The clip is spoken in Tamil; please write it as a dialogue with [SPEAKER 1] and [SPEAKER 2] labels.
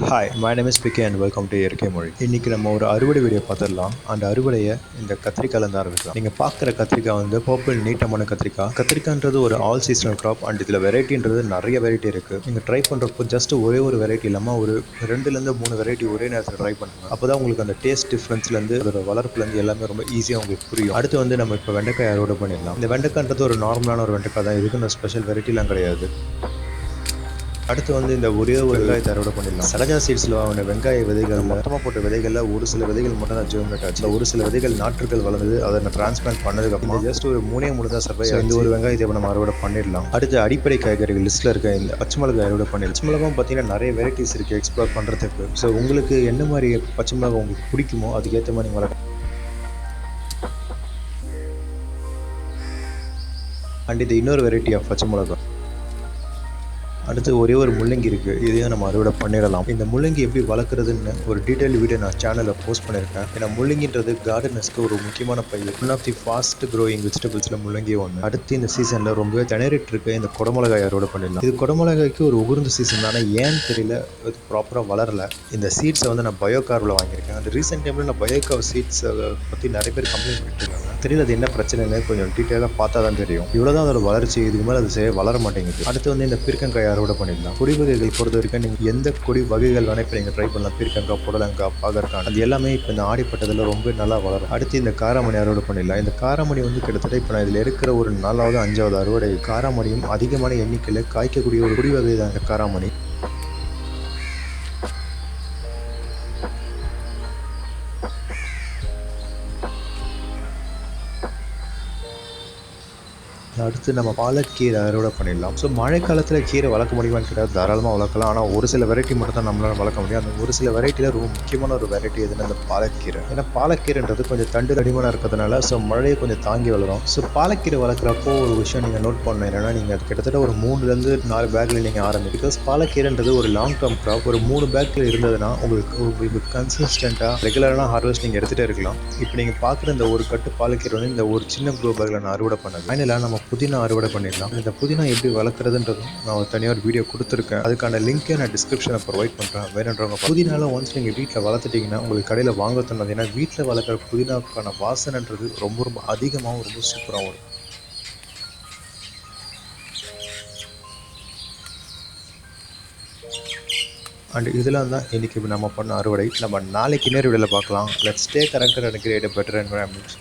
[SPEAKER 1] Hi my name is PK and welcome to இயற்கை மொழி. இன்றைக்கி நம்ம ஒரு அறுவடை வீடியோ பார்த்துடலாம். அந்த அறுவடையை இந்த கத்திரிக்காயிலேருந்து ஆரம்பிக்கலாம். நீங்கள் பார்க்குற கத்திரிக்காய் வந்து பர்பிள் நீட்டமான கத்திரிக்காய். கத்திரிக்காய்ன்றது ஒரு ஆல் சீசனல் க்ராப் அண்ட் இதில் வெரைட்டின்றது நிறைய வெரைட்டி இருக்குது. நீங்கள் ட்ரை பண்ணுறப்போ ஜஸ்ட் ஒரே ஒரு வெரைட்டி இல்லாமல் ஒரு 2-3 வெரைட்டி ஒரே நேரத்தில் ட்ரை பண்ணுங்கள். அப்போ தான் உங்களுக்கு அந்த டேஸ்ட் டிஃப்ரென்ஸ்லேருந்து அதோட வளர்ப்புலேருந்து எல்லாமே ரொம்ப ஈஸியாக உங்களுக்கு புரியும். அடுத்து வந்து நம்ம இப்போ வெண்டைக்காய் அறுவடை பண்ணிடலாம். இந்த வெண்டைக்காய்ன்றது ஒரு நார்மலான ஒரு வெண்டைக்காய் தான். இதுக்கு இந்த ஸ்பெஷல் வெரைட்டிலாம் கிடையாது. அடுத்து வந்து இந்த ஒரே ஒரு வெங்காயத்தை அறுவடை பண்ணிடலாம். சரஜா சீட்ஸில் வாங்கின வெங்காய விதைகள் மொத்தமாக போட்ட விதைகளில் ஒரு சில விதைகள் மட்டும் தான் ஜெர்மினேட் ஆச்சு. ஒரு சில விதைகள் நாற்றுகள் வளர்ந்து அதை நான் டிரான்ஸ்பிளான்ட் பண்ணதுக்கப்புறம் ஜஸ்ட் ஒரு 3 தான் சர்வை. இந்த ஒரு வெங்காயத்தை நம்ம அறுவடை பண்ணிடலாம். அடுத்து அடிப்படை காய்கறிகள் லிஸ்ட்டில் இருக்க இந்த பச்சை மிளகாய் அறுவடை பண்ணிடலாம். பச்சை மிளகாவும் பார்த்தீங்கன்னா நிறைய வெரைட்டிஸ் இருக்குது எக்ஸ்ப்ளோர் பண்ணுறதுக்கு. ஸோ உங்களுக்கு என்ன மாதிரி பச்சை மிளகாய் உங்களுக்கு பிடிக்குமோ அதுக்கேற்ற மாதிரி நீங்கள் வளர்க்கலாம். அண்ட் இது இன்னொரு வெரைட்டி ஆஃப் பச்சை மிளகாய். அடுத்து ஒரே ஒரு முள்ளங்கி இருக்குது, இதையும் நம்ம அறுவடை பண்ணிடலாம். இந்த முள்ளங்கி எப்படி வளர்க்குறதுன்னு ஒரு டீட்டெயில் வீடியோ நான் சேனலில் போஸ்ட் பண்ணியிருக்கேன். ஏன்னா முள்ளங்கின்றது கார்டனர்ஸ்க்கு ஒரு முக்கியமான பயிர். One of the fast growing வெஜிடபிள்ஸில் முள்ளங்கி ஒன்று. அடுத்து இந்த சீசனில் ரொம்பவே திணறிட்டு இருக்க இந்த குடமிளகாய் அறுவடை பண்ணிடலாம். இது குடமிளகாய்க்கு ஒரு உகுர்ந்த சீசன் தானே, ஏன்னு தெரியல, அது ப்ராப்பராக வளரல. இந்த சீட்ஸை வந்து நான் பயோகார்வில் வாங்கியிருக்கேன். அந்த ரீசெண்ட் டைமில் நான் பயோகார் சீட்ஸை பற்றி நிறைய பேர் கம்ப்ளைண்ட் பண்ணிட்டு இருக்காங்க. தெரியல அது என்ன பிரச்சனைன்னு கொஞ்சம் டீட்டெயிலாக பார்த்தா தான் தெரியும். இவ்வளோதான் அதோட வளர்ச்சி, இதுக்கு மேலே அது வளர மாட்டேங்குது. அடுத்து வந்து இந்த பீர்க்கங்காய் அறுவடை பண்ணிடலாம். கொடி வகைகள் பொறுத்த வரைக்கும் நீங்கள் எந்த கொடி வகைகள் வேணால் இப்போ நீங்கள் ட்ரை பண்ணலாம். பீர்க்கங்காய், புடலங்காய், பாகற்காய், அது எல்லாமே இப்போ இந்த ஆடிப்பட்டதில் ரொம்ப நல்லா வளரும். அடுத்து இந்த காராமணி அறுவடை பண்ணிடலாம். இந்த காராமணி வந்து கிட்டத்தட்ட இப்போ நான் இதில் இருக்கிற ஒரு 4வது 5வது அறுவடை. காராமணியும் அதிகமான எண்ணிக்கையில் காய்க்கக்கூடிய ஒரு கொடி வகை தான் இந்த காராமணி. அடுத்து நம்ம பாலக்கீரை அறுவடை பண்ணிடலாம். ஸோ மழை காலத்தில் கீரை வளர்க்க முடியுமான்னு கேட்டால் தாராளமாக வளர்க்கலாம். ஆனால் ஒரு சில வெரைட்டி மட்டும் தான் நம்மளால் வளர்க்க முடியும். அந்த ஒரு சில வெரைட்டியில் ரொம்ப முக்கியமான ஒரு வெரைட்டி எதுன்னு அந்த பாலக்கீரை. ஏன்னா பாலக்கீரைன்றது கொஞ்சம் தண்டு தடிமனாக இருக்கிறதுனால ஸோ மழையை கொஞ்சம் தாங்கி வளரும். ஸோ பாலக்கீரை வளர்க்குறப்போ ஒரு விஷயம் நீங்கள் நோட் பண்ணணும் என்னென்னா, நீங்கள் அது கிட்டத்தட்ட ஒரு 3-4 பேக்கில் நீங்கள் ஆரம்பிக்கும். பிகாஸ் பாலக்கீரைன்றது ஒரு லாங் டேர்ம் க்ராப். ஒரு 3 பேக்கில் இருந்ததுன்னா உங்களுக்கு கன்சிஸ்டண்ட்டாக ரெகுலரான ஹார்வெஸ்ட் நீங்கள் எடுத்துகிட்டே இருக்கலாம். இப்போ நீங்கள் பார்க்குற இந்த ஒரு கட்டு பாலக்கீரை வந்து இந்த ஒரு சின்ன க்ரோ பேக்கில் நான் அறுவடை பண்ணது. ஃபைனலாக நம்ம புதினா அறுவடை பண்ணிடலாம். இந்த புதினா எப்படி வளர்க்குறதுன்றதும் நான் ஒரு தனியாக ஒரு வீடியோ கொடுத்துருக்கேன். அதுக்கான லிங்க்கை நான் டிஸ்கிரிப்ஷனில் ப்ரொவைட் பண்ணுறேன். வேணுன்றவங்க புதினால ஒன்ஸ் நீங்கள் வீட்டில் வளர்த்துட்டிங்கன்னா உங்களுக்கு கடையில் வாங்க தோணுது. ஏன்னா வீட்டில் வளர்க்குற புதினாவுக்கான வாசனைன்றது ரொம்ப ரொம்ப அதிகமாகவும் ரொம்ப சூப்பராகவும் இருக்கும். அண்ட் இதெல்லாம் தான் இன்றைக்கி நம்ம பண்ண அறுவடை. நம்ம நாளைக்கு இன்னொரு வீடியோவில் பார்க்கலாம். Let's stay connected and create a better environment.